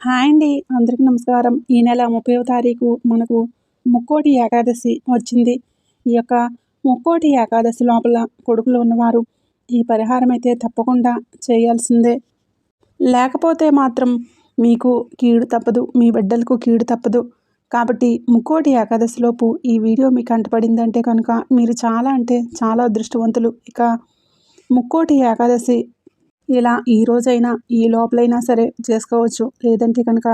Hi అండి. అందరికీ నమస్కారం. ఈ నెల 30వ తారీఖు మనకు ముక్కోటి ఏకాదశి వచ్చింది. ఈ యొక్క ముక్కోటి ఏకాదశి లోపల కొడుకులు ఉన్నవారు ఈ పరిహారం అయితే తప్పకుండా చేయాల్సిందే. లేకపోతే మాత్రం మీకు కీడు తప్పదు, మీ బిడ్డలకు కీడు తప్పదు. కాబట్టి ముక్కోటి ఏకాదశిలోపు ఈ వీడియో మీకు కంటపడిందంటే కనుక మీరు చాలా అంటే చాలా అదృష్టవంతులు. ఇక ముక్కోటి ఏకాదశి ఇలా ఈ రోజైనా ఈ లోపలైనా సరే చేసుకోవచ్చు. లేదంటే కనుక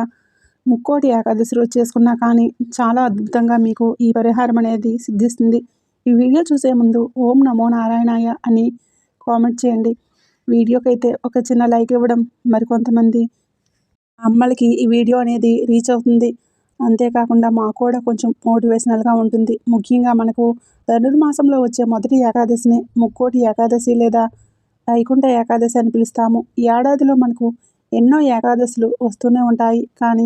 ముక్కోటి ఏకాదశి రోజు చేసుకున్నా కానీ చాలా అద్భుతంగా మీకు ఈ పరిహారం అనేది సిద్ధిస్తుంది. ఈ వీడియో చూసే ముందు ఓం నమో నారాయణాయ అని కామెంట్ చేయండి. వీడియోకైతే ఒక చిన్న లైక్ ఇవ్వడం మరికొంతమంది అమ్మలకి ఈ వీడియో అనేది రీచ్ అవుతుంది. అంతేకాకుండా మాకు కూడా కొంచెం మోటివేషనల్గా ఉంటుంది. ముఖ్యంగా మనకు ధనుర్మాసంలో వచ్చే మొదటి ఏకాదశిని ముక్కోటి ఏకాదశి లేదా వైకుంఠ ఏకాదశి అని పిలుస్తాము. ఈ ఏడాదిలో మనకు ఎన్నో ఏకాదశులు వస్తూనే ఉంటాయి. కానీ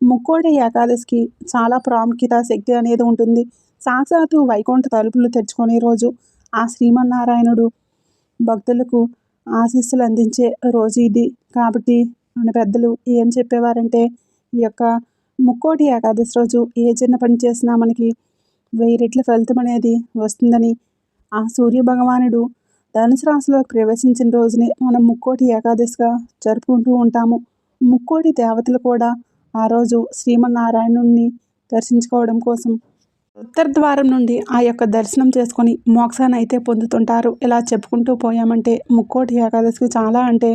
ముక్కోటి ఏకాదశికి చాలా ప్రాముఖ్యత, శక్తి అనేది ఉంటుంది. సాక్షాత్తు వైకుంఠ తలుపులు తెరుచుకునే రోజు. ఆ శ్రీమన్నారాయణుడు భక్తులకు ఆశీస్సులు అందించే రోజు ఇది. కాబట్టి మన పెద్దలు ఏం చెప్పేవారంటే ఈ యొక్క ముక్కోటి ఏకాదశి రోజు ఏ చిన్న పని చేసినా మనకి 1000 రెట్ల ఫలితం అనేది వస్తుందని, ఆ సూర్య భగవానుడు ధనుసు రాశిలోకి ప్రవేశించిన రోజునే మనం ముక్కోటి ఏకాదశిగా జరుపుకుంటూ ఉంటాము. ముక్కోటి దేవతలు కూడా ఆ రోజు శ్రీమన్నారాయణుడిని దర్శించుకోవడం కోసం ఉత్తర ద్వారం నుండి ఆ యొక్క దర్శనం చేసుకొని మోక్షాన్ని అయితే పొందుతుంటారు. ఇలా చెప్పుకుంటూ పోయామంటే ముక్కోటి ఏకాదశికి చాలా అంటే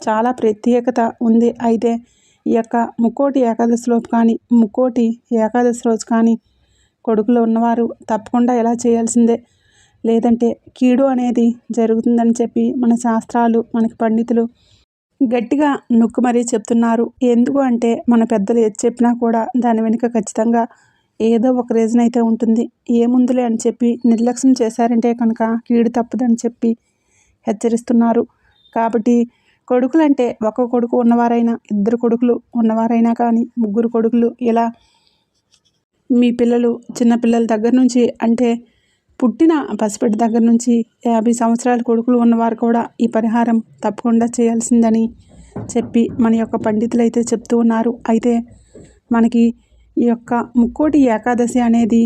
చాలా ప్రత్యేకత ఉంది. అయితే ఈ యొక్క ముక్కోటి ఏకాదశిలోపు కానీ ముక్కోటి ఏకాదశి రోజు కానీ కొడుకులు ఉన్నవారు తప్పకుండా ఇలా చేయాల్సిందే. లేదంటే కీడు అనేది జరుగుతుందని చెప్పి మన శాస్త్రాలు, మనకి పండితులు గట్టిగా నొక్కి మరీ చెప్తున్నారు. ఎందుకు అంటే మన పెద్దలు ఏది చెప్పినా కూడా దాని వెనుక ఖచ్చితంగా ఏదో ఒక రీజన్ అయితే ఉంటుంది. ఏముందులే అని చెప్పి నిర్లక్ష్యం చేశారంటే కనుక కీడు తప్పదని చెప్పి హెచ్చరిస్తున్నారు. కాబట్టి కొడుకులంటే ఒక కొడుకు ఉన్నవారైనా, 2 కొడుకులు ఉన్నవారైనా కానీ, 3 కొడుకులు ఇలా మీ పిల్లలు చిన్నపిల్లల దగ్గర నుంచి అంటే పుట్టిన పసిబిడ్డ దగ్గర నుంచి 50 సంవత్సరాల కొడుకులు ఉన్నవారు కూడా ఈ పరిహారం తప్పకుండా చేయాల్సిందని చెప్పి మన యొక్క పండితులు అయితే చెప్తూ ఉన్నారు. అయితే మనకి ఈ యొక్క ముక్కోటి ఏకాదశి అనేది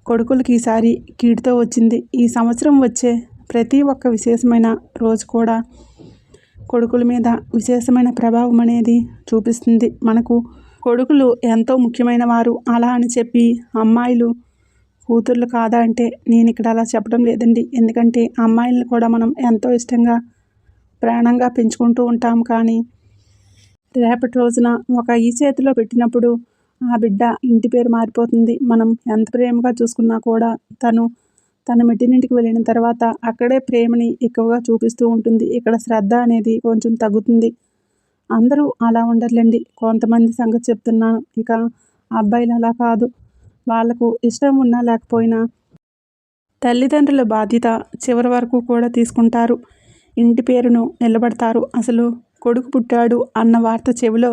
కొడుకులకి ఈసారి కీడుతో వచ్చింది. ఈ సంవత్సరం వచ్చే ప్రతి ఒక్క విశేషమైన రోజు కూడా కొడుకుల మీద విశేషమైన ప్రభావం అనేది చూపిస్తుంది. మనకు కొడుకులు ఎంతో ముఖ్యమైన వారు. అలా అని చెప్పి అమ్మాయిలు కూతుర్లు కాదా అంటే నేను ఇక్కడ అలా చెప్పడం లేదండి. ఎందుకంటే అమ్మాయిలను కూడా మనం ఎంతో ఇష్టంగా ప్రాణంగా పెంచుకుంటూ ఉంటాం. కానీ రేపటి రోజున ఒక ఈ చేతిలో పెట్టినప్పుడు ఆ బిడ్డ ఇంటి పేరు మారిపోతుంది. మనం ఎంత ప్రేమగా చూసుకున్నా కూడా తన మెట్టినింటికి వెళ్ళిన తర్వాత అక్కడే ప్రేమని ఎక్కువగా చూపిస్తూ ఉంటుంది. ఇక్కడ శ్రద్ధ అనేది కొంచెం తగ్గుతుంది. అందరూ అలా ఉండర్లేండి, కొంతమంది సంగతి చెప్తున్నాను. ఇక అబ్బాయిలు అలా కాదు. వాళ్లకు ఇష్టం ఉన్నా లేకపోయినా తల్లిదండ్రుల బాధ్యత చివరి వరకు కూడా తీసుకుంటారు. ఇంటి పేరును నిలబడతారు. అసలు కొడుకు పుట్టాడు అన్న వార్త చెవిలో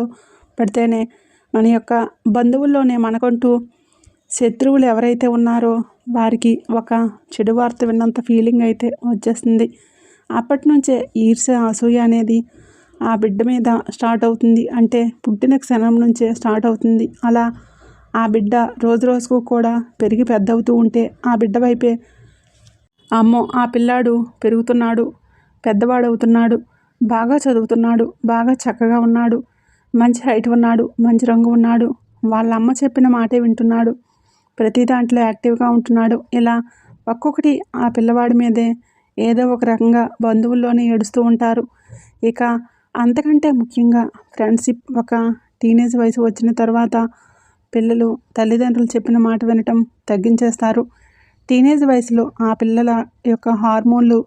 పడితేనే మన యొక్క బంధువుల్లోనే మనకంటూ శత్రువులు ఎవరైతే ఉన్నారో వారికి ఒక చెడు వార్త విన్నంత ఫీలింగ్ అయితే వచ్చేస్తుంది. అప్పటి నుంచే ఈర్ష్య, అసూయ అనేది ఆ బిడ్డ మీద స్టార్ట్ అవుతుంది. అంటే పుట్టిన క్షణం నుంచే స్టార్ట్ అవుతుంది. అలా ఆ బిడ్డ రోజు రోజుకు కూడా పెరిగి పెద్ద అవుతూ ఉంటే ఆ బిడ్డ వైపే అమ్మో ఆ పిల్లాడు పెరుగుతున్నాడు, పెద్దవాడవుతున్నాడు, బాగా చదువుతున్నాడు, బాగా చక్కగా ఉన్నాడు, మంచి హైట్ ఉన్నాడు, మంచి రంగు ఉన్నాడు, వాళ్ళ అమ్మ చెప్పిన మాటే వింటున్నాడు, ప్రతి దాంట్లో యాక్టివ్గా ఉంటున్నాడు. ఇలా ఒక్కొక్కటి ఆ పిల్లవాడి మీదే ఏదో ఒక రకంగా బంధువుల్లోనే ఏడుస్తూ ఉంటారు. ఇక అంతకంటే ముఖ్యంగా ఫ్రెండ్షిప్ ఒక టీనేజ్ వయసు వచ్చిన తర్వాత పిల్లలు తల్లిదండ్రులు చెప్పిన మాట వినటం తగ్గించేస్తారు. టీనేజ్ వయసులో ఆ పిల్లల యొక్క హార్మోన్లు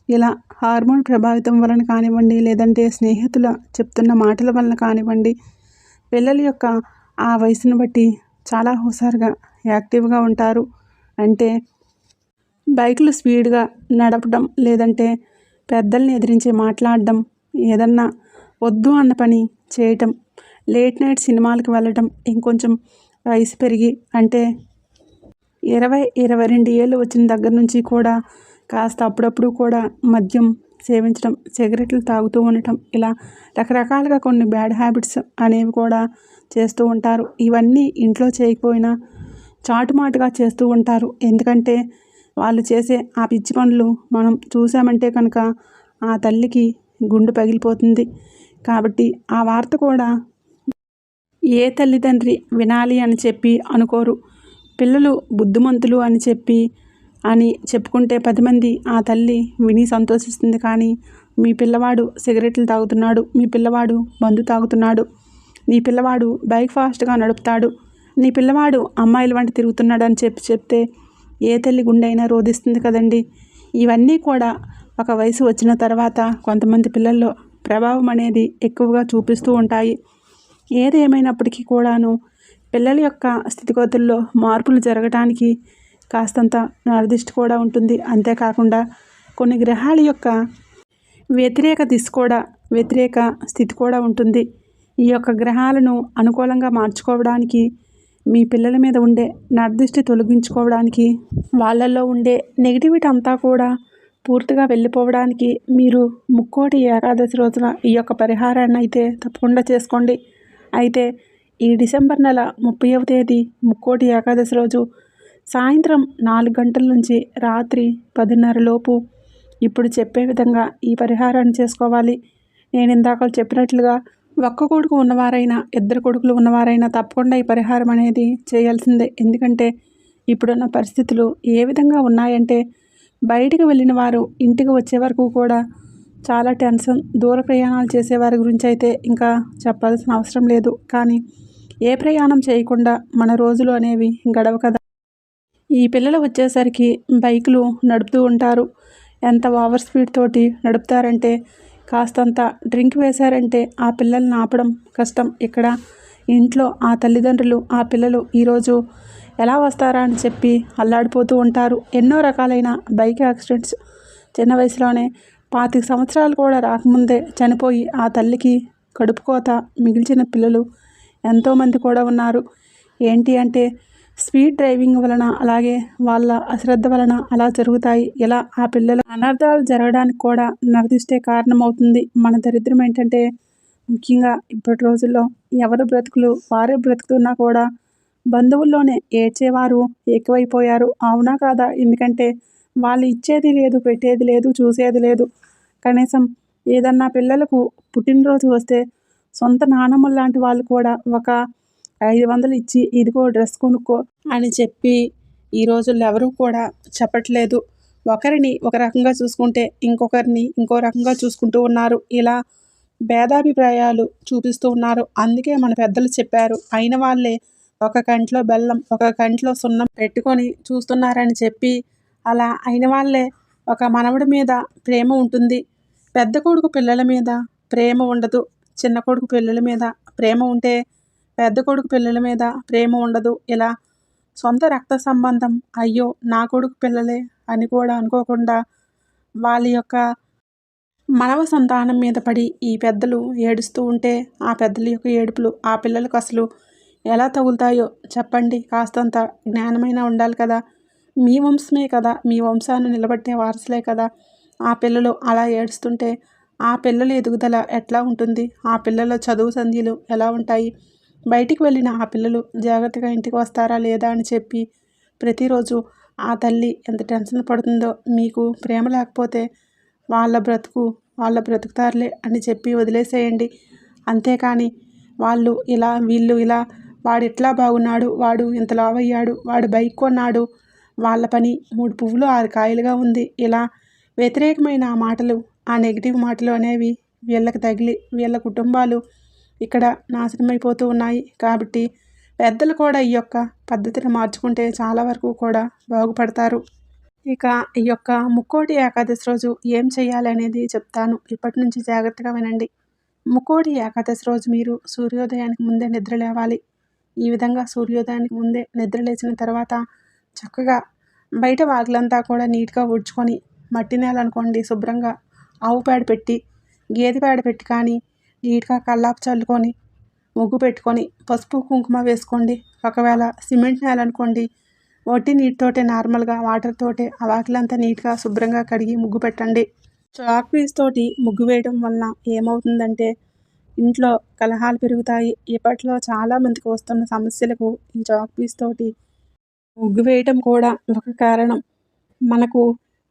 ఇలా హార్మోన్ ప్రభావితం వలన కానివ్వండి, లేదంటే స్నేహితుల చెప్తున్న మాటల వలన కానివ్వండి, పిల్లల యొక్క ఆ వయసును బట్టి చాలా హుషారుగా యాక్టివ్గా ఉంటారు. అంటే బైకులు స్పీడ్గా నడపడం, లేదంటే పెద్దల్ని ఎదిరించి మాట్లాడడం, ఏదన్నా వద్దు అన్న పని చేయటం, లేట్ నైట్ సినిమాలకు వెళ్ళటం, ఇంకొంచెం వయసు పెరిగి అంటే 20-22 ఏళ్ళు వచ్చిన దగ్గర నుంచి కూడా కాస్త అప్పుడప్పుడు కూడా మద్యం సేవించడం, సిగరెట్లు తాగుతూ ఉండటం, ఇలా రకరకాలుగా కొన్ని బ్యాడ్ హ్యాబిట్స్ అనేవి కూడా చేస్తూ ఉంటారు. ఇవన్నీ ఇంట్లో చేయకపోయినా చాటుమాటుగా చేస్తూ ఉంటారు. ఎందుకంటే వాళ్ళు చేసే ఆ పిచ్చి పనులు మనం చూసామంటే కనుక ఆ తల్లికి గుండె పగిలిపోతుంది. కాబట్టి ఆ వార్త కూడా ఏ తల్లిదండ్రి వినాలి అని చెప్పి అనుకోరు. పిల్లలు బుద్ధిమంతులు అని చెప్పుకుంటే 10 మంది ఆ తల్లి విని సంతోషిస్తుంది. కానీ మీ పిల్లవాడు సిగరెట్లు తాగుతున్నాడు, మీ పిల్లవాడు మందు తాగుతున్నాడు, నీ పిల్లవాడు బైక్ ఫాస్ట్గా నడుపుతాడు, నీ పిల్లవాడు అమ్మాయిల వంటి తిరుగుతున్నాడు అని చెప్తే ఏ తల్లి గుండె అయినా రోధిస్తుంది కదండి. ఇవన్నీ కూడా ఒక వయసు వచ్చిన తర్వాత కొంతమంది పిల్లల్లో ప్రభావం అనేది ఎక్కువగా చూపిస్తూ ఉంటాయి. ఏది ఏమైనప్పటికీ కూడాను పిల్లల యొక్క స్థితిగతుల్లో మార్పులు జరగటానికి కాస్తంత నిర్దిష్టి కూడా ఉంటుంది. అంతేకాకుండా కొన్ని గ్రహాల యొక్క వ్యతిరేక స్థితి కూడా ఉంటుంది. ఈ యొక్క గ్రహాలను అనుకూలంగా మార్చుకోవడానికి, మీ పిల్లల మీద ఉండే నిర్దిష్టి తొలగించుకోవడానికి, వాళ్ళల్లో ఉండే నెగిటివిటీ అంతా కూడా పూర్తిగా వెళ్ళిపోవడానికి మీరు ముక్కోటి ఏకాదశి రోజున ఈ యొక్క పరిహారాన్ని అయితే తప్పకుండా చేసుకోండి. అయితే ఈ డిసెంబర్ నెల 30వ తేదీ ముక్కోటి ఏకాదశి రోజు సాయంత్రం 4 గంటల నుంచి రాత్రి 10:30 లోపు ఇప్పుడు చెప్పే విధంగా ఈ పరిహారాన్ని చేసుకోవాలి. నేను ఇందాక చెప్పినట్లుగా ఒక్క కొడుకు ఉన్నవారైనా, 2 కొడుకులు ఉన్నవారైనా తప్పకుండా ఈ పరిహారం అనేది చేయాల్సిందే. ఎందుకంటే ఇప్పుడున్న పరిస్థితులు ఏ విధంగా ఉన్నాయంటే బయటికి వెళ్ళిన వారు ఇంటికి వచ్చే వరకు కూడా చాలా టెన్షన్. దూర ప్రయాణాలు చేసేవారి గురించి అయితే ఇంకా చెప్పాల్సిన అవసరం లేదు. కానీ ఏ ప్రయాణం చేయకుండా మన రోజులు అనేవి గడవ కదా. ఈ పిల్లలు వచ్చేసరికి బైకులు నడుపుతూ ఉంటారు. ఎంత ఓవర్ స్పీడ్ తోటి నడుపుతారంటే కాస్తంత డ్రింక్ వేశారంటే ఆ పిల్లల్ని ఆపడం కష్టం. ఇక్కడ ఇంట్లో ఆ తల్లిదండ్రులు ఆ పిల్లలు ఈరోజు ఎలా వస్తారా అని చెప్పి అల్లాడిపోతూ ఉంటారు. ఎన్నో రకాలైన బైక్ యాక్సిడెంట్స్ చిన్న వయసులోనే 25 సంవత్సరాలు కూడా రాకముందే చనిపోయి ఆ తల్లికి కడుపు కోత మిగిల్చిన పిల్లలు ఎంతోమంది కూడా ఉన్నారు. ఏంటి అంటే స్పీడ్ డ్రైవింగ్ వలన, అలాగే వాళ్ళ అశ్రద్ధ వలన అలా జరుగుతాయి. ఇలా ఆ పిల్లల అనర్థాలు జరగడానికి కూడా నిర్దిష్టే కారణమవుతుంది. మన దరిద్రం ఏంటంటే ముఖ్యంగా ఇప్పటి రోజుల్లో ఎవరు బ్రతుకులు వారే బ్రతుకుతున్నా కూడా బంధువుల్లోనే ఏడ్చేవారు ఎక్కువైపోయారు. అవునా కాదా? ఎందుకంటే వాళ్ళు ఇచ్చేది లేదు, పెట్టేది లేదు, చూసేది లేదు. కనీసం ఏదన్నా పిల్లలకు పుట్టినరోజు వస్తే సొంత నానమ్మలు లాంటి వాళ్ళు కూడా ఒక 500 ఇచ్చి ఇదిగో డ్రెస్ కొనుక్కో అని చెప్పి ఈ రోజుల్లో ఎవరూ కూడా చెప్పట్లేదు. ఒకరిని ఒక రకంగా చూసుకుంటే ఇంకొకరిని ఇంకో రకంగా చూసుకుంటూ ఉన్నారు. ఇలా భేదాభిప్రాయాలు చూపిస్తూ ఉన్నారు. అందుకే మన పెద్దలు చెప్పారు, అయిన వాళ్ళే ఒక కంట్లో బెల్లం ఒక కంట్లో సున్నం పెట్టుకొని చూస్తున్నారని చెప్పి. అలా అయిన వాళ్ళే ఒక మనవడి మీద ప్రేమ ఉంటుంది, పెద్ద కొడుకు పిల్లల మీద ప్రేమ ఉండదు. చిన్న కొడుకు పిల్లల మీద ప్రేమ ఉంటే పెద్ద కొడుకు పిల్లల మీద ప్రేమ ఉండదు. ఇలా సొంత రక్త సంబంధం అయ్యో నా కొడుకు పిల్లలే అని కూడా అనుకోకుండా వాళ్ళ యొక్క మనవ సంతానం మీద పడి ఈ పెద్దలు ఏడుస్తూ ఉంటే ఆ పెద్దల యొక్క ఏడుపులు ఆ పిల్లలకు అసలు ఎలా తగులుతాయో చెప్పండి. కాస్తంత జ్ఞానమైనా ఉండాలి కదా. మీ వంశమే కదా, మీ వంశాన్ని నిలబెట్టే వారసులే కదా. ఆ పిల్లలు అలా ఏడుస్తుంటే ఆ పిల్లల ఎదుగుదల ఎట్లా ఉంటుంది, ఆ పిల్లల చదువు సంధ్యలు ఎలా ఉంటాయి, బయటికి వెళ్ళిన ఆ పిల్లలు జాగ్రత్తగా ఇంటికి వస్తారా లేదా అని చెప్పి ప్రతిరోజు ఆ తల్లి ఎంత టెన్షన్ పడుతుందో. మీకు ప్రేమ లేకపోతే వాళ్ళ బ్రతుకుతారులే అని చెప్పి వదిలేసేయండి. అంతేకాని వాళ్ళు ఇలా వీళ్ళు ఇలా, వాడు ఇట్లా బాగున్నాడు, వాడు ఇంత లావయ్యాడు, వాడు బైక్ కొన్నాడు, వాళ్ళ పని 3 పువ్వులు 6 కాయలుగా ఉంది, ఇలా వ్యతిరేకమైన మాటలు, ఆ నెగిటివ్ మాటలు అనేవి వీళ్ళకి తగిలి వీళ్ళ కుటుంబాలు ఇక్కడ నాశనమైపోతూ ఉన్నాయి. కాబట్టి పెద్దలు కూడా ఈ యొక్క పద్ధతిని మార్చుకుంటే చాలా వరకు కూడా బాగుపడతారు. ఇక ఈ యొక్క ముక్కోటి ఏకాదశి రోజు ఏం చేయాలి అనేది చెప్తాను. ఇప్పటి నుంచి జాగ్రత్తగా వినండి. ముక్కోటి ఏకాదశి రోజు మీరు సూర్యోదయానికి ముందే నిద్ర లేవాలి. ఈ విధంగా సూర్యోదయానికి ముందే నిద్ర లేచిన తర్వాత చక్కగా బయట వాకిలంతా కూడా నీట్గా ఊడ్చుకొని, మట్టి నేల అనుకోండి శుభ్రంగా ఆవు పేడ పెట్టి, గేదె పేడ పెట్టి కానీ నీట్గా కల్లాపు చల్లుకొని, ముగ్గు పెట్టుకొని, పసుపు కుంకుమ వేసుకోండి. ఒకవేళ సిమెంట్ నేల అనుకోండి, వట్టి నీటితోటే నార్మల్గా వాటర్ తోటే ఆ వాకిలంతా నీట్గా శుభ్రంగా కడిగి ముగ్గు పెట్టండి. చాక్ పీస్ తోటి ముగ్గు వేయడం వలన ఏమవుతుందంటే ఇంట్లో కలహాలు పెరుగుతాయి. ఇప్పట్లో చాలామందికి వస్తున్న సమస్యలకు ఈ చాక్ పీస్ తోటి ముగ్గు వేయటం కూడా ఒక కారణం. మనకు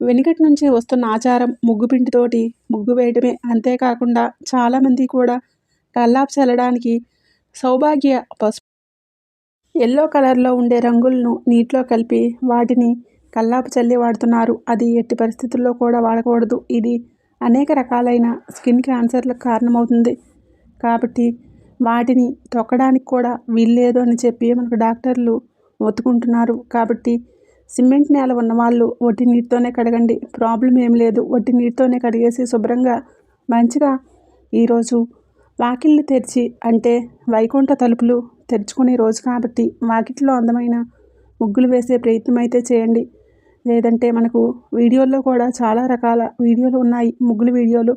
వెనుకటి నుంచి వస్తున్న ఆచారం ముగ్గు పిండితోటి ముగ్గు వేయడమే. అంతేకాకుండా చాలామంది కూడా కల్లాపు చల్లడానికి సౌభాగ్య పసుపు ఎల్లో కలర్‌లో ఉండే రంగులను నీటిలో కలిపి వాటిని కల్లాపు చల్లి వాడుతున్నారు. అది ఎట్టి పరిస్థితుల్లో కూడా వాడకూడదు. ఇది అనేక రకాలైన స్కిన్ క్యాన్సర్‌లకు కారణమవుతుంది. కాబట్టి వాటిని తొక్కడానికి కూడా వీల్లేదు అని చెప్పి మనకు డాక్టర్లు మొత్తుకుంటున్నారు. కాబట్టి సిమెంట్ నేల ఉన్నవాళ్ళు ఒట్టి నీటితోనే కడగండి. ప్రాబ్లమ్ ఏం లేదు. ఒట్టి నీటితోనే కడిగేసి శుభ్రంగా మంచిగా ఈరోజు వాకిళ్ళు తెరిచి అంటే వైకుంఠ తలుపులు తెరుచుకునే రోజు కాబట్టి వాకిట్లో అందమైన ముగ్గులు వేసే ప్రయత్నం అయితే చేయండి. లేదంటే మనకు వీడియోల్లో కూడా చాలా రకాల వీడియోలు ఉన్నాయి, ముగ్గులు వీడియోలు.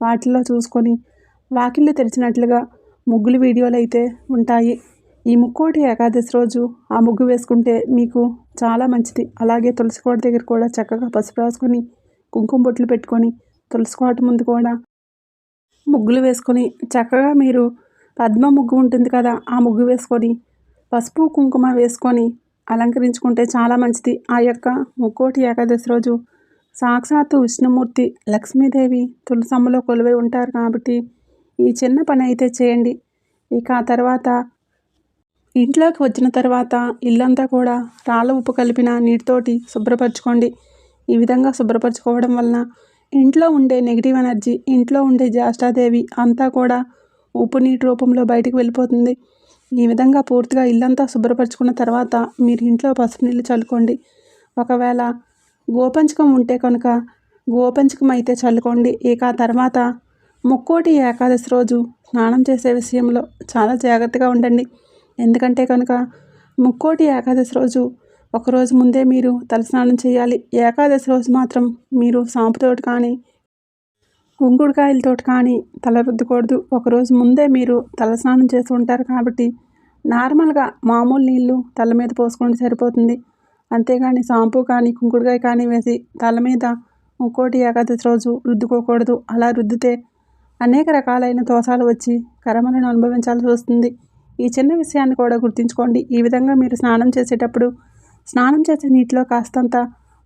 వాటిల్లో చూసుకొని వాకిళ్ళు తెరిచినట్లుగా ముగ్గులు వీడియోలు అయితే ఉంటాయి. ఈ ముక్కోటి ఏకాదశి రోజు ఆ ముగ్గు వేసుకుంటే మీకు చాలా మంచిది. అలాగే తులసి కోట దగ్గర కూడా చక్కగా పసుపు రాసుకొని కుంకుమ బొట్లు పెట్టుకొని తులసి కోట ముందు కూడా ముగ్గులు వేసుకొని చక్కగా మీరు పద్మ ముగ్గు ఉంటుంది కదా, ఆ ముగ్గు వేసుకొని పసుపు కుంకుమ వేసుకొని అలంకరించుకుంటే చాలా మంచిది. ఆ యొక్క ముక్కోటి ఏకాదశి రోజు సాక్షాత్తు విష్ణుమూర్తి లక్ష్మీదేవి తులసమ్మలో కొలువై ఉంటారు కాబట్టి ఈ చిన్న పని అయితే చేయండి. ఇక ఆ తర్వాత ఇంట్లోకి వచ్చిన తర్వాత ఇల్లంతా కూడా రాళ్ళ ఉప్పు కలిపిన నీటితోటి శుభ్రపరచుకోండి. ఈ విధంగా శుభ్రపరచుకోవడం వలన ఇంట్లో ఉండే నెగిటివ్ ఎనర్జీ, ఇంట్లో ఉండే జ్యేష్ఠాదేవి అంతా కూడా ఉప్పు నీటి రూపంలో బయటికి వెళ్ళిపోతుంది. ఈ విధంగా పూర్తిగా ఇల్లంతా శుభ్రపరచుకున్న తర్వాత మీరు ఇంట్లో పసుపు నీళ్ళు చల్లుకోండి. ఒకవేళ గోపంచకం ఉంటే కనుక గోపంచకం అయితే చల్లుకోండి. ఇక తర్వాత ముక్కోటి ఏకాదశి రోజు స్నానం చేసే విషయంలో చాలా జాగ్రత్తగా ఉండండి. ఎందుకంటే కనుక ముక్కోటి ఏకాదశి రోజు ఒకరోజు ముందే మీరు తలస్నానం చేయాలి. ఏకాదశి రోజు మాత్రం మీరు సాంపుతోటి కానీ కుంకుడుకాయలతోటి కానీ తల రుద్దకూడదు. ఒకరోజు ముందే మీరు తలస్నానం చేసి ఉంటారు కాబట్టి నార్మల్గా మామూలు నీళ్ళు తల మీద పోసుకోండి సరిపోతుంది. అంతేగాని షాంపూ కానీ కుంకుడుకాయ కానీ వేసి తల మీద ముక్కోటి ఏకాదశి రోజు రుద్దుకోకూడదు. అలా రుద్దితే అనేక రకాలైన దోషాలు వచ్చి కర్మలను అనుభవించాల్సి వస్తుంది. ఈ చిన్న విషయాన్ని కూడా గుర్తుంచుకోండి. ఈ విధంగా మీరు స్నానం చేసేటప్పుడు స్నానం చేసే నీటిలో కాస్తంత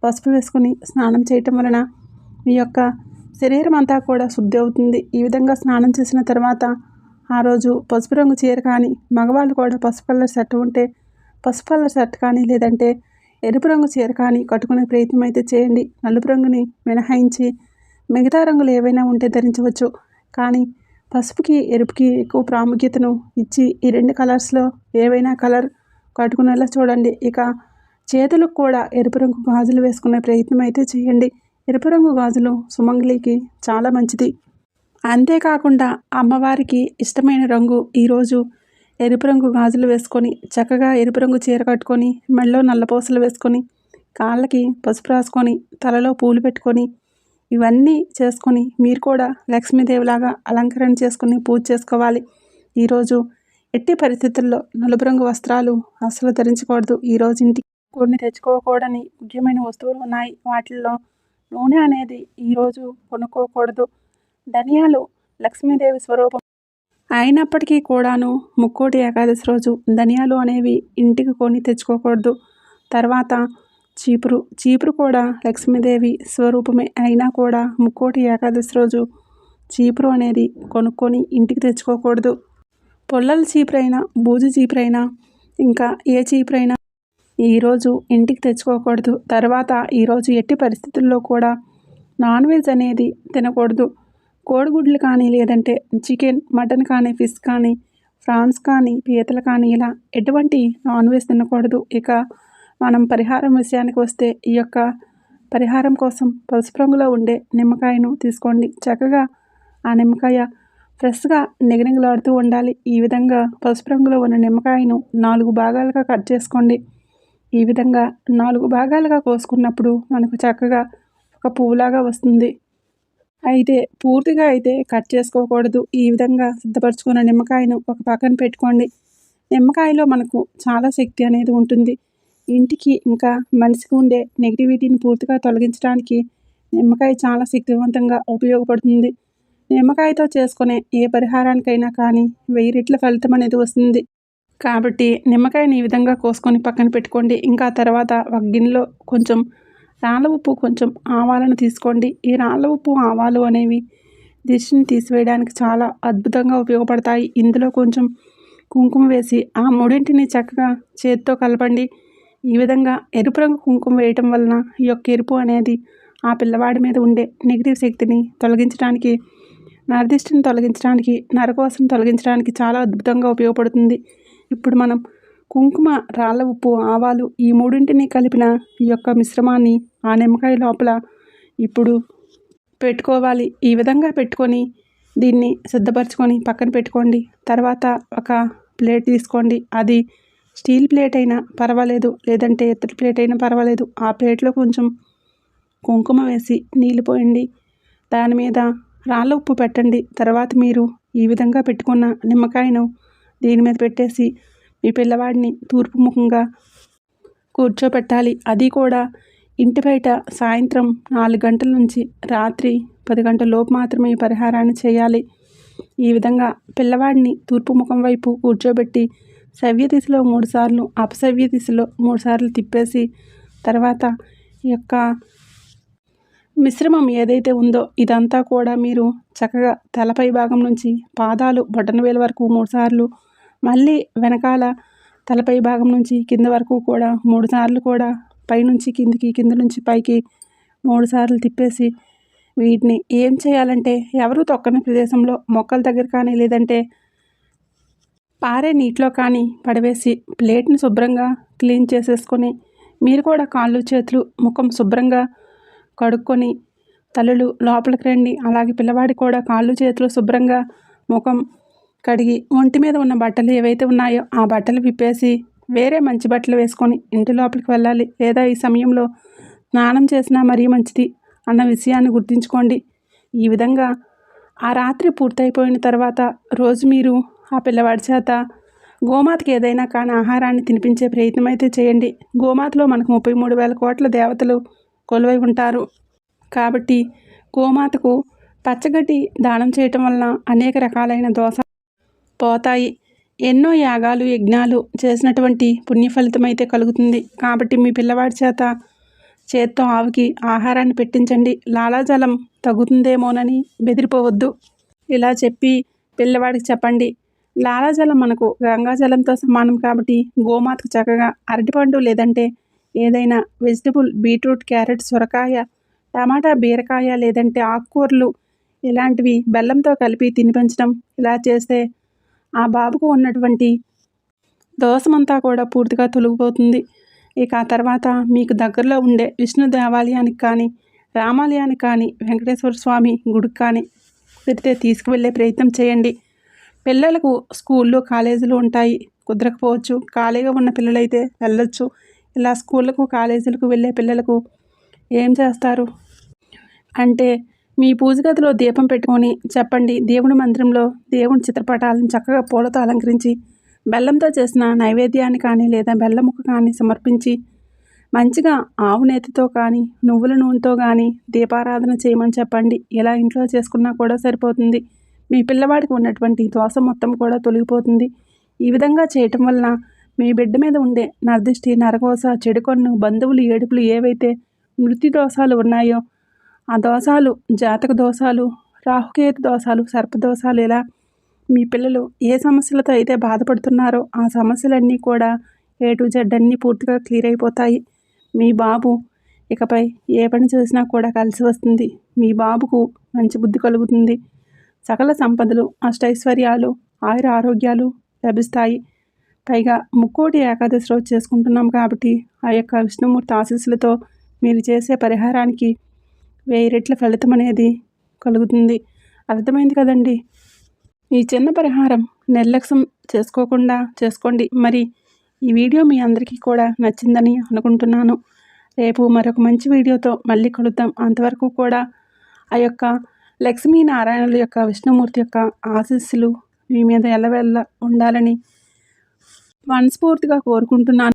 పసుపు వేసుకుని స్నానం చేయటం వలన మీ యొక్క శరీరం అంతా కూడా శుద్ధి అవుతుంది. ఈ విధంగా స్నానం చేసిన తర్వాత ఆ రోజు పసుపు రంగు చీర కానీ, మగవాళ్ళు కూడా పసుపు కలర్ షర్ట్ ఉంటే పసుపు కలర్ షర్ట్ కానీ లేదంటే ఎరుపు రంగు చీర కానీ కట్టుకునే ప్రయత్నం అయితే చేయండి. నలుపు రంగుని మినహాయించి మిగతా రంగులు ఏవైనా ఉంటే ధరించవచ్చు. కానీ పసుపుకి ఎరుపుకి ఎక్కువ ప్రాముఖ్యతను ఇచ్చి ఈ రెండు కలర్స్లో ఏవైనా కలర్ కట్టుకునేలా చూడండి. ఇక చేతులకు కూడా ఎరుపు రంగు గాజులు వేసుకునే ప్రయత్నం అయితే చేయండి. ఎరుపు రంగు గాజులు సుమంగళికి చాలా మంచిది. అంతేకాకుండా అమ్మవారికి ఇష్టమైన రంగు ఈరోజు ఎరుపు రంగు గాజులు వేసుకొని చక్కగా ఎరుపు రంగు చీర కట్టుకొని మెడలో నల్లపూసలు వేసుకొని కాళ్ళకి పసుపు రాసుకొని తలలో పూలు పెట్టుకొని ఇవన్నీ చేసుకొని మీరు కూడా లక్ష్మీదేవిలాగా అలంకరణ చేసుకుని పూజ చేసుకోవాలి. ఈరోజు ఎట్టి పరిస్థితుల్లో నలుపు రంగు వస్త్రాలు అస్సలు ధరించకూడదు. ఈరోజు ఇంటికి కొన్ని తెచ్చుకోకూడని ముఖ్యమైన వస్తువులు ఉన్నాయి. వాటిల్లో నూనె అనేది ఈరోజు కొనుక్కోకూడదు. ధనియాలు లక్ష్మీదేవి స్వరూపం అయినప్పటికీ కూడాను ముక్కోటి ఏకాదశి రోజు ధనియాలు అనేవి ఇంటికి కొని తెచ్చుకోకూడదు. తర్వాత చీపురు కూడా లక్ష్మీదేవి స్వరూపమే అయినా కూడా ముక్కోటి ఏకాదశి రోజు చీపురు అనేది కొనుక్కొని ఇంటికి తెచ్చుకోకూడదు. పొల్లల చీపురైనా బూజు చీపురైనా ఇంకా ఏ చీపురైనా ఈరోజు ఇంటికి తెచ్చుకోకూడదు. తర్వాత ఈరోజు ఎట్టి పరిస్థితుల్లో కూడా నాన్ వెజ్ అనేది తినకూడదు. కోడిగుడ్లు కానీ లేదంటే చికెన్, మటన్ కానీ, ఫిష్ కానీ, ఫ్రాన్స్ కానీ, పీతలు కానీ ఇలా ఎటువంటి నాన్ వెజ్ తినకూడదు. ఇక మనం పరిహారం విషయానికి వస్తే ఈ యొక్క పరిహారం కోసం పసుపు రంగులో ఉండే నిమ్మకాయను తీసుకోండి. చక్కగా ఆ నిమ్మకాయ ఫ్రెష్గా నిగనిగలాడుతూ ఉండాలి. ఈ విధంగా పసుపు రంగులో ఉన్న నిమ్మకాయను 4 భాగాలుగా కట్ చేసుకోండి. ఈ విధంగా 4 భాగాలుగా కోసుకున్నప్పుడు మనకు చక్కగా ఒక పువ్వులాగా వస్తుంది. అయితే పూర్తిగా అయితే కట్ చేసుకోకూడదు. ఈ విధంగా సిద్ధపరచుకున్న నిమ్మకాయను ఒక పక్కన పెట్టుకోండి. నిమ్మకాయలో మనకు చాలా శక్తి అనేది ఉంటుంది. ఇంటికి ఇంకా మనిషికి ఉండే నెగిటివిటీని పూర్తిగా తొలగించడానికి నిమ్మకాయ చాలా శక్తివంతంగా ఉపయోగపడుతుంది. నిమ్మకాయతో చేసుకునే ఏ పరిహారానికైనా కానీ 1000 రెట్ల ఫలితం అనేది వస్తుంది. కాబట్టి నిమ్మకాయని ఈ విధంగా కోసుకొని పక్కన పెట్టుకోండి. ఇంకా తర్వాత ఒక గిన్నెలో కొంచెం రాళ్ళ ఉప్పు, కొంచెం ఆవాలను తీసుకోండి. ఈ రాళ్ళ ఉప్పు, ఆవాలు అనేవి దిష్టిని తీసివేయడానికి చాలా అద్భుతంగా ఉపయోగపడతాయి. ఇందులో కొంచెం కుంకుమ వేసి ఆ మూడింటిని చక్కగా చేతితో కలపండి. ఈ విధంగా ఎరుపు రంగు కుంకుమ వేయటం వలన ఈ యొక్క ఎరుపు అనేది ఆ పిల్లవాడి మీద ఉండే నెగిటివ్ శక్తిని తొలగించడానికి, నరదిష్టిని తొలగించడానికి, నరకోసం తొలగించడానికి చాలా అద్భుతంగా ఉపయోగపడుతుంది. ఇప్పుడు మనం కుంకుమ, రాళ్ళ ఉప్పు, ఆవాలు ఈ మూడింటిని కలిపిన ఈ యొక్క మిశ్రమాన్ని ఆ నిమ్మకాయ లోపల ఇప్పుడు పెట్టుకోవాలి. ఈ విధంగా పెట్టుకొని దీన్ని సిద్ధపరచుకొని పక్కన పెట్టుకోండి. తర్వాత ఒక ప్లేట్ తీసుకోండి. అది స్టీల్ ప్లేట్ అయినా పర్వాలేదు, లేదంటే ఇత్తడి ప్లేట్ అయినా పర్వాలేదు. ఆ ప్లేట్లో కొంచెం కుంకుమ వేసి నీళ్ళు పోయండి. దాని మీద రాళ్ళ ఉప్పు పెట్టండి. తర్వాత మీరు ఈ విధంగా పెట్టుకున్న నిమ్మకాయను దీని మీద పెట్టేసి మీ పిల్లవాడిని తూర్పు ముఖంగా కూర్చోపెట్టాలి. అది కూడా ఇంటి బయట సాయంత్రం 4 గంటల నుంచి రాత్రి 10 గంటల లోపు మాత్రమే ఈ పరిహారాన్ని చేయాలి. ఈ విధంగా పిల్లవాడిని తూర్పు ముఖం వైపు కూర్చోబెట్టి సవ్య దిశలో 3 సార్లు, అపసవ్య దిశలో 3 సార్లు తిప్పేసి తర్వాత ఈ యొక్క మిశ్రమం ఏదైతే ఉందో ఇదంతా కూడా మీరు చక్కగా తలపై భాగం నుంచి పాదాలు బొటనవేలు వరకు 3 సార్లు, మళ్ళీ వెనకాల తలపై భాగం నుంచి కింద వరకు కూడా 3 సార్లు కూడా పైనుంచి కిందికి, కింద నుంచి పైకి 3 సార్లు తిప్పేసి వీటిని ఏం చేయాలంటే ఎవరు తొక్కని ప్రదేశంలో మొక్కల దగ్గర కానీ, లేదంటే పారే నీటిలో కానీ పడవేసి ప్లేట్ని శుభ్రంగా క్లీన్ చేసేసుకొని మీరు కూడా కాళ్ళు, చేతులు, ముఖం శుభ్రంగా కడుక్కొని తల్లులు లోపలికి రండి. అలాగే పిల్లవాడి కూడా కాళ్ళు, చేతులు శుభ్రంగా ముఖం కడిగి ఒంటి మీద ఉన్న బట్టలు ఏవైతే ఉన్నాయో ఆ బట్టలు విప్పేసి వేరే మంచి బట్టలు వేసుకొని ఇంటి లోపలికి వెళ్ళాలి. లేదా ఈ సమయంలో స్నానం చేసినా మరీ మంచిది అన్న విషయాన్ని గుర్తుంచుకోండి. ఈ విధంగా ఆ రాత్రి పూర్తయిపోయిన తర్వాత రోజు మీరు ఆ పిల్లవాడి చేత గోమాతకి ఏదైనా కానీ ఆహారాన్ని తినిపించే ప్రయత్నం అయితే చేయండి. గోమాతలో మనకు 33,000 కోట్ల దేవతలు కొలువై ఉంటారు. కాబట్టి గోమాతకు పచ్చగడ్డి దానం చేయటం వలన అనేక రకాలైన దోషాలు పోతాయి. ఎన్నో యాగాలు, యజ్ఞాలు చేసినటువంటి పుణ్య ఫలితం అయితే కలుగుతుంది. కాబట్టి మీ పిల్లవాడి చేత్తో ఆవుకి ఆహారాన్ని పెట్టించండి. లాలాజలం తగ్గుతుందేమోనని బెదిరిపోవద్దు. ఇలా చెప్పి పిల్లవాడికి చెప్పండి. లాలాజలం మనకు గంగాజలంతో సమానం. కాబట్టి గోమాతకు చక్కగా అరటిపండు, లేదంటే ఏదైనా వెజిటబుల్, బీట్రూట్, క్యారెట్, సొరకాయ, టమాటా, బీరకాయ, లేదంటే ఆకుకూరలు ఇలాంటివి బెల్లంతో కలిపి తినిపించడం. ఇలా చేస్తే ఆ బాబుకు ఉన్నటువంటి దోషమంతా కూడా పూర్తిగా తొలగిపోతుంది. ఇక ఆ తర్వాత మీకు దగ్గరలో ఉండే విష్ణు దేవాలయానికి కానీ, రామాలయానికి కానీ, వెంకటేశ్వర స్వామి గుడికి కానీ కుదిరితే తీసుకువెళ్ళే ప్రయత్నం చేయండి. పిల్లలకు స్కూళ్ళు, కాలేజీలు ఉంటాయి, కుదరకపోవచ్చు. ఖాళీగా ఉన్న పిల్లలైతే వెళ్ళొచ్చు. ఇలా స్కూళ్ళకు, కాలేజీలకు వెళ్ళే పిల్లలకు ఏం చేస్తారు అంటే మీ పూజ గదిలో దీపం పెట్టుకొని చెప్పండి. దేవుడి మందిరంలో దేవుని చిత్రపటాలను చక్కగా పూలతో అలంకరించి బెల్లంతో చేసిన నైవేద్యాన్ని కానీ, లేదా బెల్లం ముక్క కానీ సమర్పించి మంచిగా ఆవు నేతితో కానీ, నువ్వుల నూనెతో కానీ దీపారాధన చేయమని చెప్పండి. ఇలా ఇంట్లో చేసుకున్నా కూడా సరిపోతుంది. మీ పిల్లవాడికి ఉన్నటువంటి దోషం మొత్తం కూడా తొలగిపోతుంది. ఈ విధంగా చేయటం వలన మీ బిడ్డ మీద ఉండే నరదిష్టి, నరకోస, చెడుకొన్ను, బంధువులు, ఏడుపులు ఏవైతే మృత్యు దోషాలు ఉన్నాయో ఆ దోషాలు, జాతక దోషాలు, రాహుకేతు దోషాలు, సర్పదోషాలు, ఇలా మీ పిల్లలు ఏ సమస్యలతో అయితే బాధపడుతున్నారో ఆ సమస్యలన్నీ కూడా A to Z అన్నీ పూర్తిగా క్లియర్ అయిపోతాయి. మీ బాబు ఇకపై ఏ పని చేసినా కూడా కలిసి వస్తుంది. మీ బాబుకు మంచి బుద్ధి కలుగుతుంది. సకల సంపదలు, అష్టైశ్వర్యాలు, ఆయుర ఆరోగ్యాలు లభిస్తాయి. పైగా ముక్కోటి ఏకాదశి రోజు చేసుకుంటున్నాం కాబట్టి ఆ యొక్క విష్ణుమూర్తి ఆశీస్సులతో మీరు చేసే పరిహారానికి 1000 రెట్ల ఫలితం అనేది కలుగుతుంది. అర్థమైంది కదండి. ఈ చిన్న పరిహారం నిర్లక్ష్యం చేసుకోకుండా చేసుకోండి. మరి ఈ వీడియో మీ అందరికీ కూడా నచ్చిందని అనుకుంటున్నాను. రేపు మరొక మంచి వీడియోతో మళ్ళీ కలుద్దాం. అంతవరకు కూడా ఆ యొక్క లక్ష్మీనారాయణుల యొక్క, విష్ణుమూర్తి యొక్క ఆశీస్సులు మీ మీద ఎల్లవెల్ల ఉండాలని మనస్ఫూర్తిగా కోరుకుంటున్నాను.